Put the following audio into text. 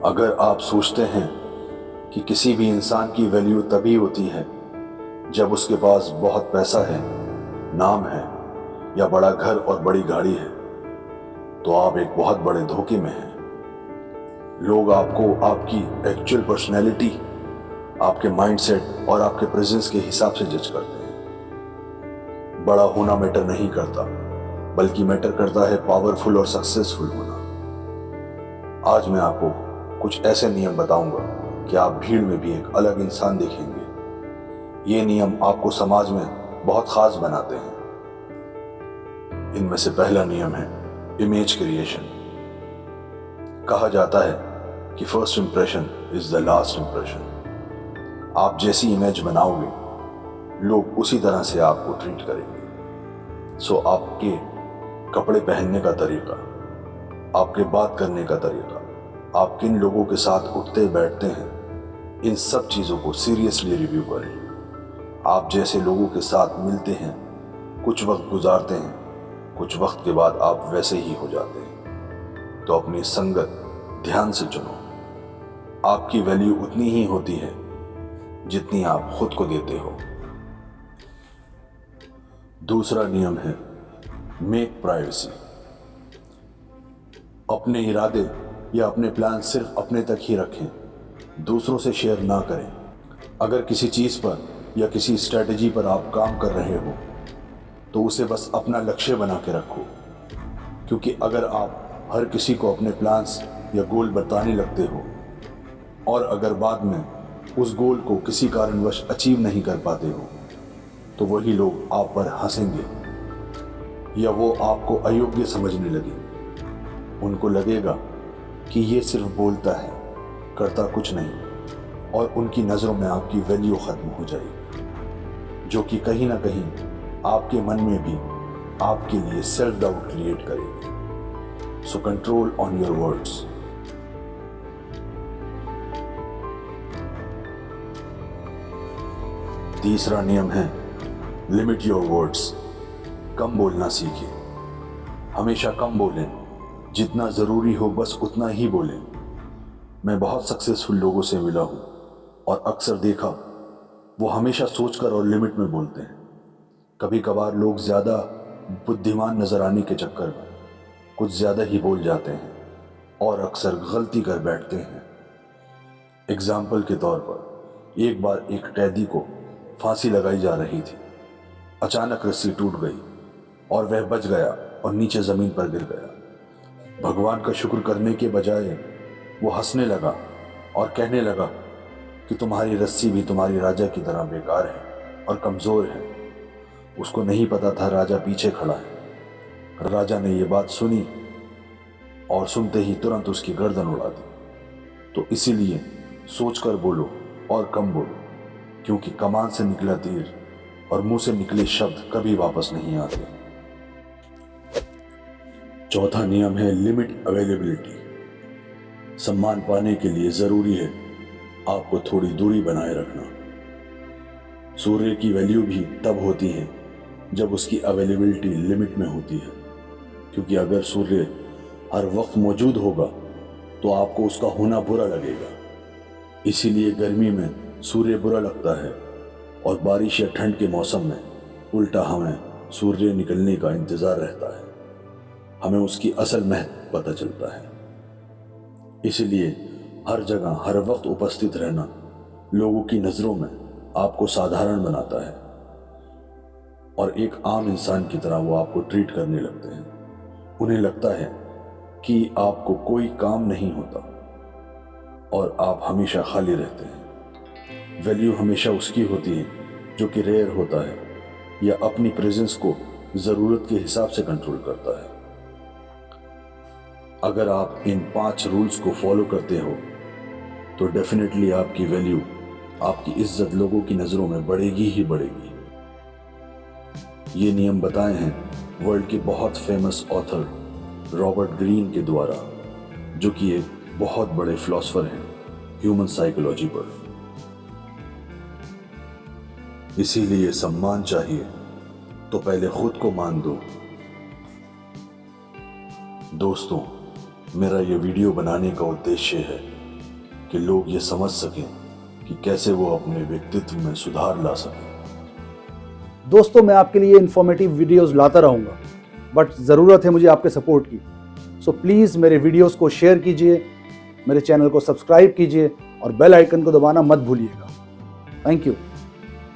अगर आप सोचते हैं कि किसी भी इंसान की वैल्यू तभी होती है जब उसके पास बहुत पैसा है, नाम है या बड़ा घर और बड़ी गाड़ी है, तो आप एक बहुत बड़े धोखे में हैं। लोग आपको आपकी एक्चुअल पर्सनैलिटी, आपके माइंडसेट और आपके प्रेजेंस के हिसाब से जज करते हैं। बड़ा होना मैटर नहीं करता, बल्कि मैटर करता है पावरफुल और सक्सेसफुल होना। आज मैं आपको कुछ ऐसे नियम बताऊंगा कि आप भीड़ में भी एक अलग इंसान देखेंगे। ये नियम आपको समाज में बहुत खास बनाते हैं। इनमें से पहला नियम है इमेज क्रिएशन। कहा जाता है कि first impression is the last impression. आप जैसी इमेज बनाओगे, लोग उसी तरह से आपको ट्रीट करेंगे। सो आपके कपड़े पहनने का तरीका, आपके बात करने का तरीका, आप किन लोगों के साथ उठते बैठते हैं, इन सब चीज़ों को सीरियसली रिव्यू करें। आप जैसे लोगों के साथ मिलते हैं, कुछ वक्त गुजारते हैं, कुछ वक्त के बाद आप वैसे ही हो जाते हैं। तो अपनी संगत ध्यान से चुनो। आपकी वैल्यू उतनी ही होती है जितनी आप खुद को देते हो। दूसरा नियम है मेक प्राइवेसी। अपने इरादे या अपने प्लान सिर्फ अपने तक ही रखें, दूसरों से शेयर ना करें। अगर किसी चीज़ पर या किसी स्ट्रेटजी पर आप काम कर रहे हो तो उसे बस अपना लक्ष्य बना के रखो, क्योंकि अगर आप हर किसी को अपने प्लान्स या गोल बताने लगते हो और अगर बाद में उस गोल को किसी कारणवश अचीव नहीं कर पाते हो, तो वही लोग आप पर हंसेंगे या वो आपको अयोग्य समझने लगेंगे। उनको लगेगा कि ये सिर्फ बोलता है, करता कुछ नहीं, और उनकी नज़रों में आपकी वैल्यू ख़त्म हो जाएगी, जो कि कहीं ना कहीं आपके मन में भी आपके लिए सेल्फ डाउट क्रिएट करेगी। So control on your words. तीसरा नियम है लिमिट योर वर्ड्स। कम बोलना सीखिए। हमेशा कम बोलें, जितना ज़रूरी हो बस उतना ही बोलें। मैं बहुत सक्सेसफुल लोगों से मिला हूँ और अक्सर देखा वो हमेशा सोचकर और लिमिट में बोलते हैं। कभी कभार लोग ज़्यादा बुद्धिमान नज़र आने के चक्कर में कुछ ज़्यादा ही बोल जाते हैं और अक्सर गलती कर बैठते हैं। एग्जाम्पल के तौर पर, एक बार एक कैदी को फांसी लगाई जा रही थी। अचानक रस्सी टूट गई और वह बच गया और नीचे ज़मीन पर गिर गया। भगवान का शुक्र करने के बजाय वो हंसने लगा और कहने लगा कि तुम्हारी रस्सी भी तुम्हारी राजा की तरह बेकार है और कमज़ोर है। उसको नहीं पता था राजा पीछे खड़ा है। राजा ने ये बात सुनी और सुनते ही तुरंत उसकी गर्दन उड़ा दी। तो इसीलिए सोचकर बोलो और कम बोलो, क्योंकि कमान से निकला तीर और मुंह से निकले शब्द कभी वापस नहीं आते। चौथा नियम है लिमिट अवेलेबिलिटी। सम्मान पाने के लिए ज़रूरी है आपको थोड़ी दूरी बनाए रखना। सूर्य की वैल्यू भी तब होती है जब उसकी अवेलेबिलिटी लिमिट में होती है, क्योंकि अगर सूर्य हर वक्त मौजूद होगा तो आपको उसका होना बुरा लगेगा। इसीलिए गर्मी में सूर्य बुरा लगता है और बारिश या ठंड के मौसम में उल्टा हमें सूर्य निकलने का इंतज़ार रहता है। हमें उसकी असल महत्व पता चलता है। इसलिए हर जगह हर वक्त उपस्थित रहना लोगों की नज़रों में आपको साधारण बनाता है और एक आम इंसान की तरह वो आपको ट्रीट करने लगते हैं। उन्हें लगता है कि आपको कोई काम नहीं होता और आप हमेशा खाली रहते हैं। वैल्यू हमेशा उसकी होती है जो कि रेयर होता है या अपनी प्रेजेंस को ज़रूरत के हिसाब से कंट्रोल करता है। अगर आप इन 5 रूल्स को फॉलो करते हो तो डेफिनेटली आपकी वैल्यू, आपकी इज्जत लोगों की नज़रों में बढ़ेगी ही बढ़ेगी। ये नियम बताए हैं वर्ल्ड के बहुत फेमस ऑथर रॉबर्ट ग्रीन के द्वारा, जो कि एक बहुत बड़े फिलोसोफर हैं ह्यूमन साइकोलॉजी पर। इसीलिए सम्मान चाहिए तो पहले खुद को मान दो। दोस्तों, मेरा ये वीडियो बनाने का उद्देश्य है कि लोग ये समझ सकें कि कैसे वो अपने व्यक्तित्व में सुधार ला सकें। दोस्तों, मैं आपके लिए इन्फॉर्मेटिव वीडियोस लाता रहूँगा, बट ज़रूरत है मुझे आपके सपोर्ट की। सो प्लीज़ मेरे वीडियोस को शेयर कीजिए, मेरे चैनल को सब्सक्राइब कीजिए और बेल आइकन को दबाना मत भूलिएगा। Thank you.